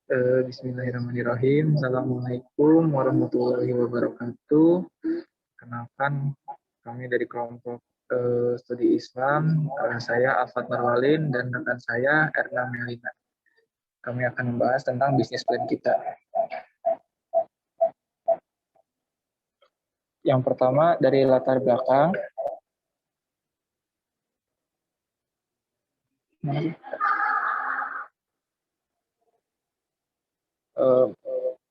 Bismillahirrahmanirrahim. Assalamualaikum warahmatullahi wabarakatuh. Kenalkan, kami dari kelompok studi Islam. Saya Alfat Marwalin dan rekan saya Erna Melina. Kami akan membahas tentang bisnis plan kita. Yang pertama dari latar belakang.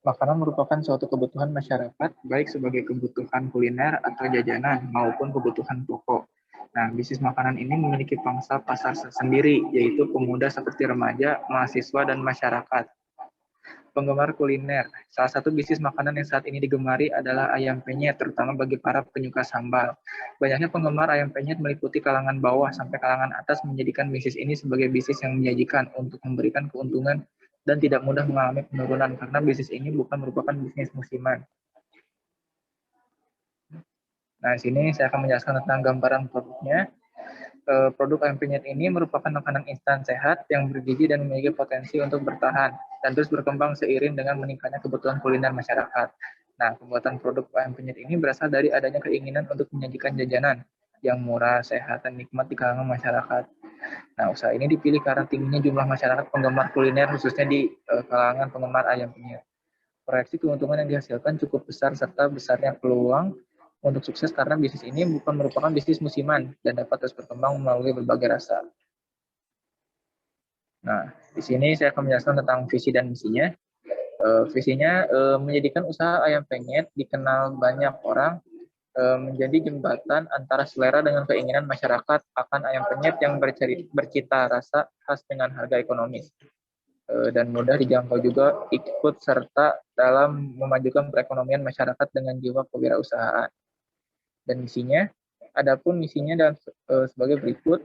Makanan merupakan suatu kebutuhan masyarakat, baik sebagai kebutuhan kuliner atau jajanan, maupun kebutuhan pokok. Nah, bisnis makanan ini memiliki pangsa pasar sendiri, yaitu pemuda seperti remaja, mahasiswa, dan masyarakat. Penggemar kuliner. Salah satu bisnis makanan yang saat ini digemari adalah ayam penyet, terutama bagi para penyuka sambal. Banyaknya penggemar ayam penyet meliputi kalangan bawah sampai kalangan atas menjadikan bisnis ini sebagai bisnis yang menjanjikan untuk memberikan keuntungan dan tidak mudah mengalami penurunan karena bisnis ini bukan merupakan bisnis musiman. Nah, di sini saya akan menjelaskan tentang gambaran produknya. Produk ayam penyet ini merupakan makanan instan sehat yang bergizi dan memiliki potensi untuk bertahan dan terus berkembang seiring dengan meningkatnya kebutuhan kuliner masyarakat. Nah, pembuatan produk ayam penyet ini berasal dari adanya keinginan untuk menyajikan jajanan yang murah, sehat, dan nikmat di kalangan masyarakat. Nah, usaha ini dipilih karena tingginya jumlah masyarakat penggemar kuliner khususnya di kalangan penggemar ayam penyet. Proyeksi keuntungan yang dihasilkan cukup besar serta besarnya peluang untuk sukses karena bisnis ini bukan merupakan bisnis musiman dan dapat terus berkembang melalui berbagai rasa. Nah, di sini saya akan menjelaskan tentang visi dan misinya. Visinya menjadikan usaha ayam penyet dikenal banyak orang menjadi jembatan antara selera dengan keinginan masyarakat akan ayam penyet yang bercita rasa khas dengan harga ekonomis dan mudah dijangkau juga ikut serta dalam memajukan perekonomian masyarakat dengan jiwa kewirausahaan. Dan misinya, adapun misinya dan sebagai berikut.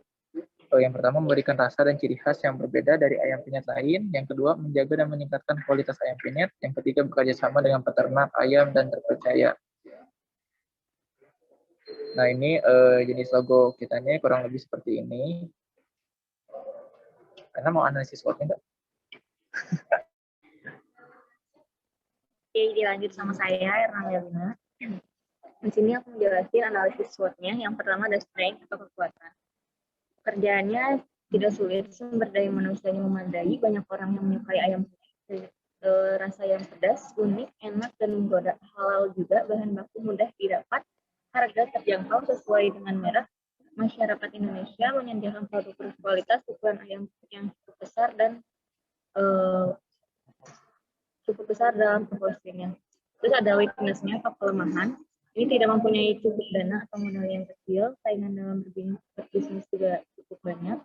Yang pertama, memberikan rasa dan ciri khas yang berbeda dari ayam penyet lain. Yang kedua, menjaga dan meningkatkan kualitas ayam penyet. Yang ketiga, bekerja sama dengan peternak ayam dan terpercaya. Nah, ini jenis logo kitanya kurang lebih seperti ini. Karena mau analisis SWOT-nya enggak? Oke, dilanjut sama saya, Erna Melina. Di sini aku menjelaskan analisis SWOT-nya. Yang pertama ada strength atau kekuatan. Pekerjaannya tidak sulit, sumber daya manusianya memadai, banyak orang yang menyukai ayam penyet, rasa yang pedas, unik, enak, dan menggoda. Halal juga, bahan baku mudah didapat, harga terjangkau sesuai dengan merek. Masyarakat Indonesia menyediakan produk berkualitas, ukuran ayam yang cukup besar dan cukup besar dalam proporsinya. Terus ada weakness-nya atau kelemahan. Ini tidak mempunyai cukup dana atau modal yang kecil, saingan dalam berbisnis juga cukup banyak,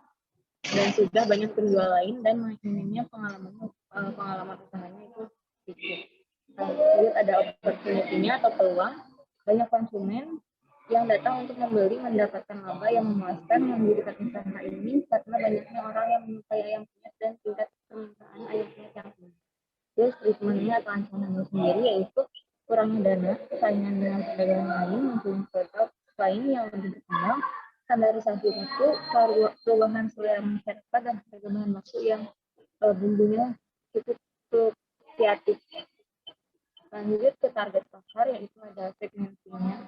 dan sudah banyak penjual lain dan minimnya pengalaman usahanya itu sedikit. Lalu ada opportunity-nya atau peluang, banyak konsumen yang datang untuk membeli mendapatkan laba yang memuaskan mendirikan usaha ini karena banyaknya orang yang menyukai ayam penyet dan tingkat permintaan ayam penyet yang tinggi. Terus treatment-nya atau ancamannya sendiri yaitu kurangnya dana, persaingan dengan pedagang lain, mempunyai produk lain yang lebih berkembang, standarisasi mutu, perubahan selera masyarakat, dan harga bahan baku yang bumbunya cukup kreatif. Lanjut ke target pasar, yaitu ada segmentasinya.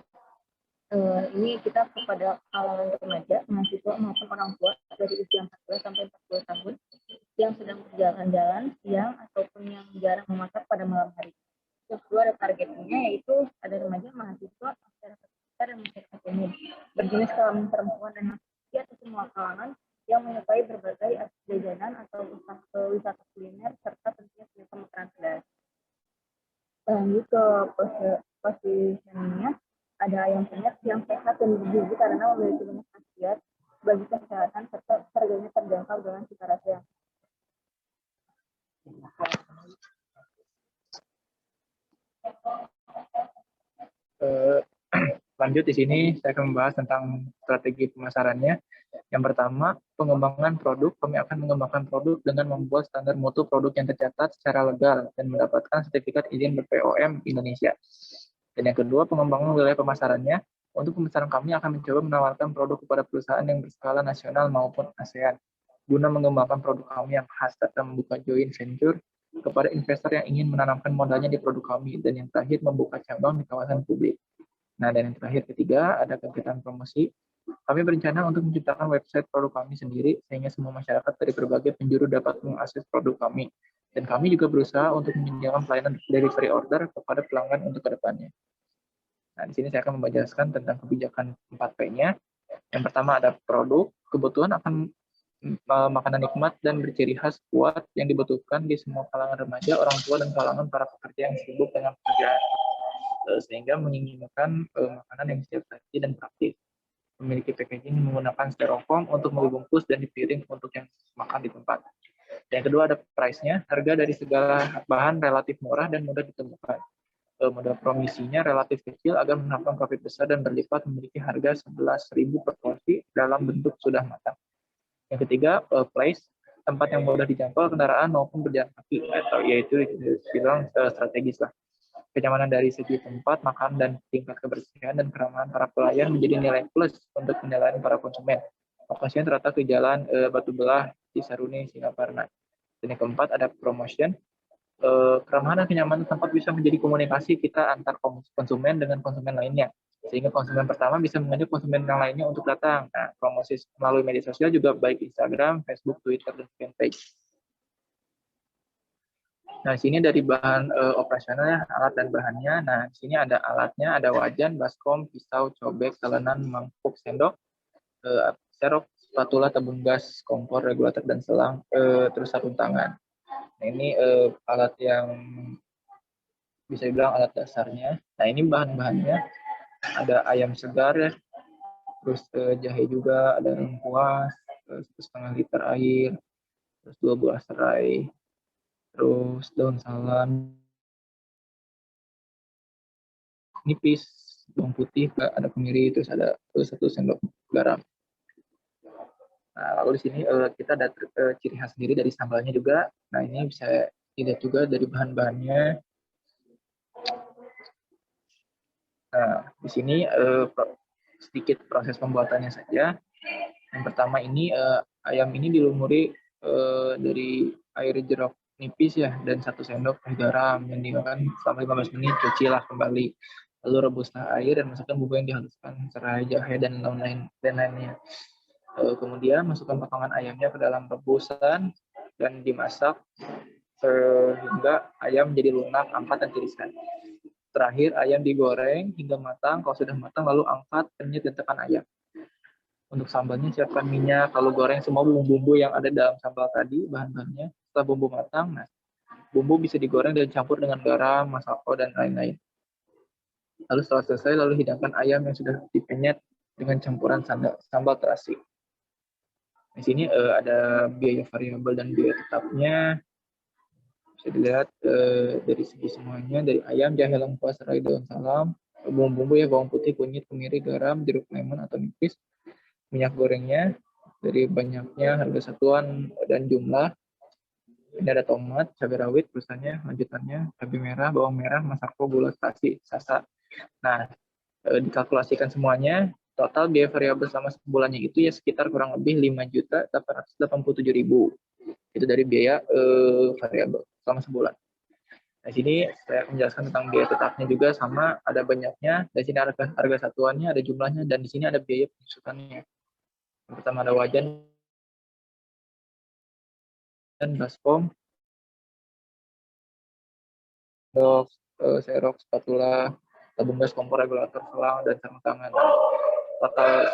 Ini kita kepada kalangan remaja, mahasiswa maupun orang tua dari usia 14 sampai 40 tahun yang sedang berjalan-jalan siang ataupun yang jarang memasak pada malam hari. Terus kedua ada targetnya, yaitu ada remaja, mahasiswa, masyarakat sekitar, dan masyarakat umum. Berjenis kelamin perempuan dan laki-laki atau semua kalangan yang menyukai berbagai jajanan atau wisata kuliner serta tentunya punya pemikiran cerdas. Lanjut ke positioningnya, ada ayam penyet yang sehat dan bergizi karena memiliki banyak khasiat bagi kesehatan serta harganya terjangkau dengan cita rasa yang lanjut di sini saya akan membahas tentang strategi pemasarannya. Yang pertama, pengembangan produk. Kami akan mengembangkan produk dengan membuat standar mutu produk yang tercatat secara legal dan mendapatkan sertifikat izin BPOM Indonesia. Dan yang kedua, pengembangan wilayah pemasarannya. Untuk pemasaran kami akan mencoba menawarkan produk kepada perusahaan yang berskala nasional maupun ASEAN. Guna mengembangkan produk kami yang khas serta membuka joint venture kepada investor yang ingin menanamkan modalnya di produk kami. Dan yang terakhir, membuka cabang di kawasan publik. Nah, dan yang terakhir ketiga, ada kegiatan promosi. Kami berencana untuk menciptakan website produk kami sendiri, sehingga semua masyarakat dari berbagai penjuru dapat mengakses produk kami. Dan kami juga berusaha untuk menyediakan pelayanan delivery order kepada pelanggan untuk kedepannya. Nah, di sini saya akan menjelaskan tentang kebijakan 4P-nya. Yang pertama ada produk, kebutuhan akan makanan nikmat dan berciri khas kuat yang dibutuhkan di semua kalangan remaja, orang tua, dan kalangan para pekerja yang sibuk dengan pekerjaan, sehingga menginginkan makanan yang siap saji dan praktis. Memiliki packaging menggunakan styrofoam untuk membungkus dan dipiring untuk yang makan di tempat. Yang kedua ada price-nya, harga dari segala bahan relatif murah dan mudah ditemukan. Modal promisinya relatif kecil agar menghasilkan profit besar dan berlipat, memiliki harga 11.000 per porsi dalam bentuk sudah matang. Yang ketiga, place, tempat yang mudah dijangkau kendaraan maupun berjalan kaki, atau yaitu bilang strategis lah. Kenyamanan dari segi tempat makan dan tingkat kebersihan dan keramahan para pelayan menjadi nilai plus untuk penilaian para konsumen. Lokasinya terletak di Jalan Batu Belah, Cisaruni, Singaparna. Dan yang keempat ada promotion. Keramahan dan kenyamanan tempat bisa menjadi komunikasi kita antar konsumen dengan konsumen lainnya, sehingga konsumen pertama bisa mengajak konsumen yang lainnya untuk datang. Nah, promosi melalui media sosial juga baik Instagram, Facebook, Twitter, dan fanpage. Nah, di sini dari bahan operasional ya, alat dan bahannya. Nah, di sini ada alatnya, ada wajan, baskom, pisau, cobek, telenan, mangkuk, sendok, serok, spatula, tabung gas, kompor, regulator, dan selang, terus sarung tangan. Nah, ini alat yang bisa dibilang alat dasarnya. Nah, ini bahan-bahannya ada ayam segar ya, terus jahe juga, ada lengkuas, 1,5 liter air, terus 2 buah serai, terus daun salam nipis, bawang putih, ada kemiri, terus ada 1 sendok garam. Nah, lalu di sini kita ada ciri khas sendiri dari sambalnya juga. Nah, ini bisa dilihat juga dari bahan-bahannya. Nah, di sini sedikit proses pembuatannya saja. Yang pertama ini ayam ini dilumuri dari air jeruk nipis ya, dan 1 sendok garam yang dimakan selama 15 menit, cucilah kembali. Lalu rebuslah air dan masukkan bumbu yang dihaluskan, serai, jahe, dan lainnya. Kemudian masukkan potongan ayamnya ke dalam rebusan dan dimasak sehingga ayam menjadi lunak, angkat, dan tiriskan. Terakhir ayam digoreng hingga matang. Kalau sudah matang lalu angkat, kenyit, dan tekan ayam. Untuk sambalnya siapkan minyak, lalu goreng semua bumbu-bumbu yang ada dalam sambal tadi, bahan-bahannya. Setelah bumbu matang, nah, bumbu bisa digoreng dan campur dengan garam, masako, dan lain-lain. Lalu setelah selesai, lalu hidangkan ayam yang sudah dipenyet dengan campuran sambal terasi. Di sini ada biaya variabel dan biaya tetapnya. Bisa dilihat dari segi semuanya, dari ayam, jahe, lengkuas, serai, daun salam, bumbu-bumbu ya, bawang putih, kunyit, kemiri, garam, jeruk lemon atau nipis, minyak gorengnya, dari banyaknya, harga satuan, dan jumlah. Ini ada tomat, cabai rawit, tulisannya, lanjutannya, cabai merah, bawang merah, masako, gula, stasi, sasa. Nah, dikalkulasikan semuanya, total biaya variabel selama sebulannya itu ya sekitar kurang lebih 5.887.000. Itu dari biaya variabel selama sebulan. Nah, sini saya akan menjelaskan tentang biaya tetapnya juga, sama ada banyaknya. Di sini harga satuannya, ada jumlahnya, dan di sini ada biaya penyusutannya. Yang pertama ada wajan dan baskom, serok, spatula, tabung gas, kompor, regulator, selang, dan sarung tangan. Total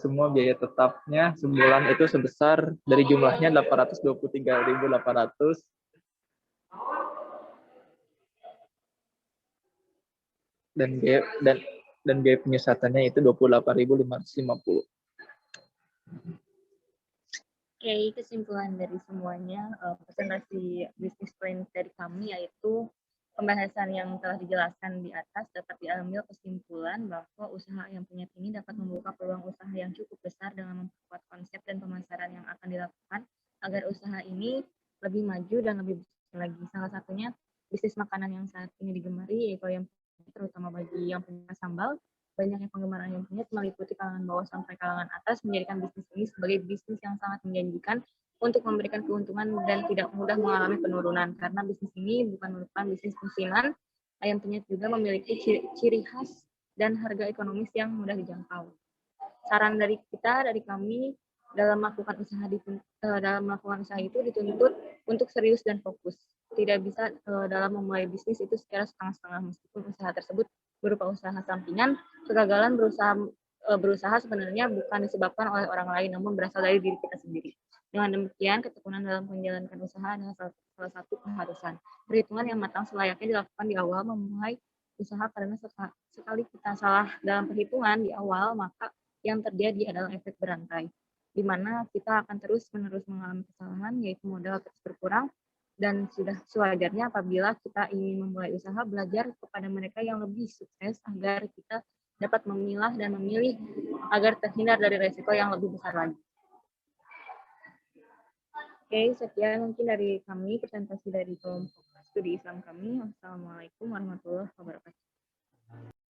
semua biaya tetapnya sebulan itu sebesar dari jumlahnya 823.800 dan biaya penyusatannya itu 28.550. Oke, kesimpulan dari semuanya, presentasi bisnis plan dari kami yaitu pembahasan yang telah dijelaskan di atas dapat diambil kesimpulan bahwa usaha ayam penyet ini dapat membuka peluang usaha yang cukup besar dengan memperkuat konsep dan pemasaran yang akan dilakukan agar usaha ini lebih maju dan lebih besar lagi. Salah satunya bisnis makanan yang saat ini digemari yaitu ayam penyet, terutama bagi yang punya sambal. Banyaknya penggemar ayam penyet meliputi kalangan bawah sampai kalangan atas menjadikan bisnis ini sebagai bisnis yang sangat menjanjikan untuk memberikan keuntungan dan tidak mudah mengalami penurunan, karena bisnis ini bukan merupakan bisnis musiman. Ayam penyet juga memiliki ciri khas dan harga ekonomis yang mudah dijangkau. Saran dari kita, dari kami, dalam melakukan usaha itu dituntut untuk serius dan fokus. Tidak bisa dalam memulai bisnis itu secara setengah-setengah, meskipun usaha tersebut berupa usaha sampingan. Kegagalan berusaha sebenarnya bukan disebabkan oleh orang lain, namun berasal dari diri kita sendiri. Dengan demikian, ketekunan dalam menjalankan usaha adalah salah satu keharusan. Perhitungan yang matang selayaknya dilakukan di awal memulai usaha, karena sekali kita salah dalam perhitungan di awal, maka yang terjadi adalah efek berantai, di mana kita akan terus-menerus mengalami kesalahan, yaitu modal terus berkurang, dan sudah sewajarnya apabila kita ingin memulai usaha, belajar kepada mereka yang lebih sukses agar kita dapat memilah dan memilih agar terhindar dari resiko yang lebih besar lagi. Oke, sekian mungkin dari kami, presentasi dari kelompok studi Islam kami. Wassalamualaikum warahmatullahi wabarakatuh.